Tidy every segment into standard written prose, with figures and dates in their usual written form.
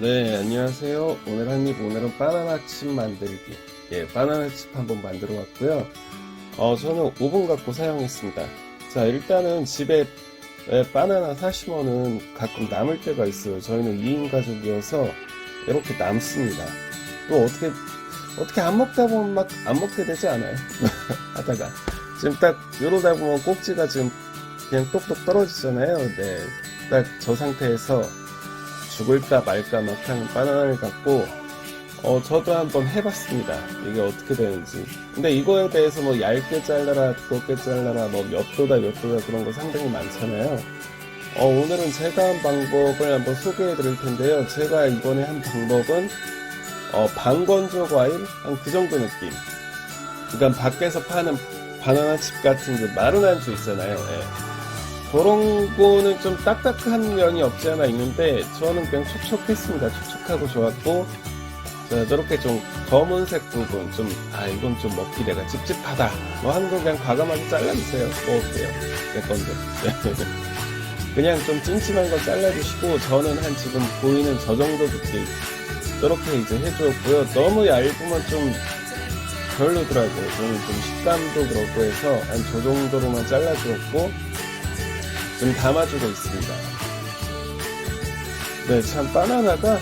네, 안녕하세요. 오늘 오늘은 바나나 칩 만들기. 바나나 칩 한번 만들어 왔고요. 저는 오븐 갖고 사용했습니다. 자, 일단은 집에 바나나 사시면은 가끔 남을 때가 있어요. 저희는 2인 가족이어서 이렇게 남습니다. 또 어떻게 안 먹다 보면 막 안 먹게 되지 않아요? 하다가. 지금 딱 이러다 보면 꼭지가 지금 그냥 똑똑 떨어지잖아요. 네. 딱 저 상태에서 죽을까 말까 막 하는 바나나를 갖고 저도 한번 해봤습니다. 이게 어떻게 되는지. 근데 이거에 대해서 뭐 얇게 잘라라 두껍게 잘라라 뭐 몇 도다 그런 거 상당히 많잖아요. 오늘은 제가 한 방법을 한번 소개해 드릴 텐데요. 제가 이번에 한 방법은 반건조 과일 한 그 정도 느낌. 그러니까 밖에서 파는 바나나 칩 같은 그 마른 안주 있잖아요. 예. 그런 거는 좀 딱딱한 면이 없지 않아 있는데 저는 그냥 촉촉했습니다. 촉촉하고 좋았고, 자, 저렇게 좀 검은색 부분 이건 좀 먹기 내가 찝찝하다 뭐 하는 거 그냥 과감하게 잘라주세요. 먹을게요. 내 건데. 그냥 좀 찜찜한 거 잘라주시고, 저는 한 지금 보이는 저 정도 두께 저렇게 이제 해주었고요. 너무 얇으면 좀 별로더라고요. 저는 좀 식감도 그렇고 해서 한 저 정도로만 잘라주었고 좀 담아주고 있습니다. 네, 참 바나나가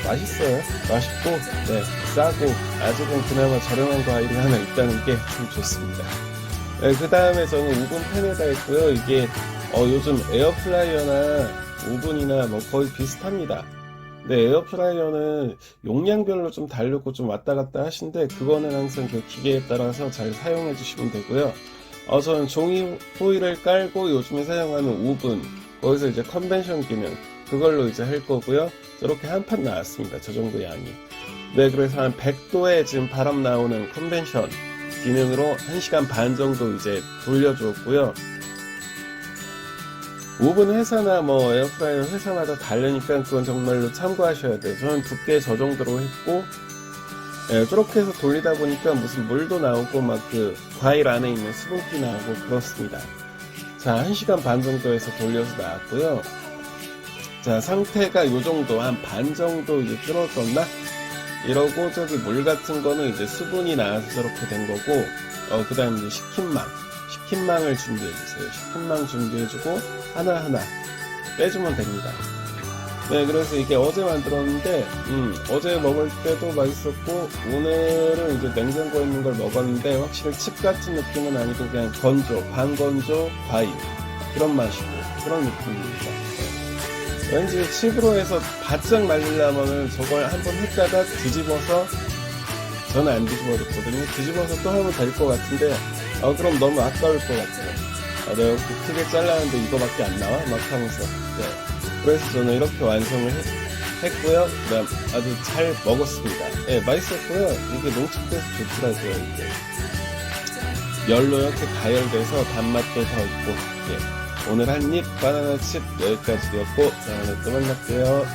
맛있어요. 맛있고, 네, 싸고, 아직은 그나마 저렴한 과일이 하나 있다는 게 참 좋습니다. 네, 그 다음에 저는 오븐팬에다 했고요. 이게 요즘 에어프라이어나 오븐이나 뭐 거의 비슷합니다. 네, 에어프라이어는 용량별로 좀 다르고 좀 왔다 갔다 하신데, 그거는 항상 그 기계에 따라서 잘 사용해 주시면 되고요. 저는 종이 호일을 깔고 요즘에 사용하는 오븐, 거기서 이제 컨벤션 기능, 그걸로 이제 할 거고요. 저렇게 한 판 나왔습니다. 저 정도 양이. 네, 그래서 한 100도에 지금 바람 나오는 컨벤션 기능으로 1시간 반 정도 이제 돌려주었고요. 오븐 회사나 뭐 에어프라이어 회사마다 다르니까 그건 정말로 참고하셔야 돼요. 저는 두께 저 정도로 했고, 저렇게 해서 돌리다 보니까 무슨 물도 나오고 막 그 과일 안에 있는 수분기 나오고 그렇습니다. 자, 1시간 반 정도에서 돌려서 나왔고요. 자, 상태가 요 정도, 한 반 정도 이제 줄어들었나? 이러고 저기 물 같은 거는 이제 수분이 나와서 저렇게 된 거고, 그 다음에 이제 식힌망을 준비해주세요. 식힌망 준비해주고 하나하나 빼주면 됩니다. 네, 그래서 이게 어제 만들었는데, 어제 먹을 때도 맛있었고, 오늘은 이제 냉장고에 있는 걸 먹었는데, 확실히 칩 같은 느낌은 아니고, 그냥 반건조 과일. 그런 맛이고, 그런 느낌입니다. 네. 왠지 칩으로 해서 바짝 말리려면은 저걸 한번 했다가 뒤집어서, 저는 안 뒤집어졌거든요. 뒤집어서 또 하면 될 것 같은데, 그럼 너무 아까울 것 같아요. 내가 이렇게 크게 잘랐는데 이거밖에 안 나와? 막 하면서. 네. 그래서 저는 이렇게 완성을 했고요. 그다음 아주 잘 먹었습니다. 네, 맛있었고요. 이게 농축돼서 좋더라고요. 이게 열로 이렇게 가열돼서 단맛도 더 있고. 오늘 한입 바나나 칩 여기까지였고 다음에 또 만날게요.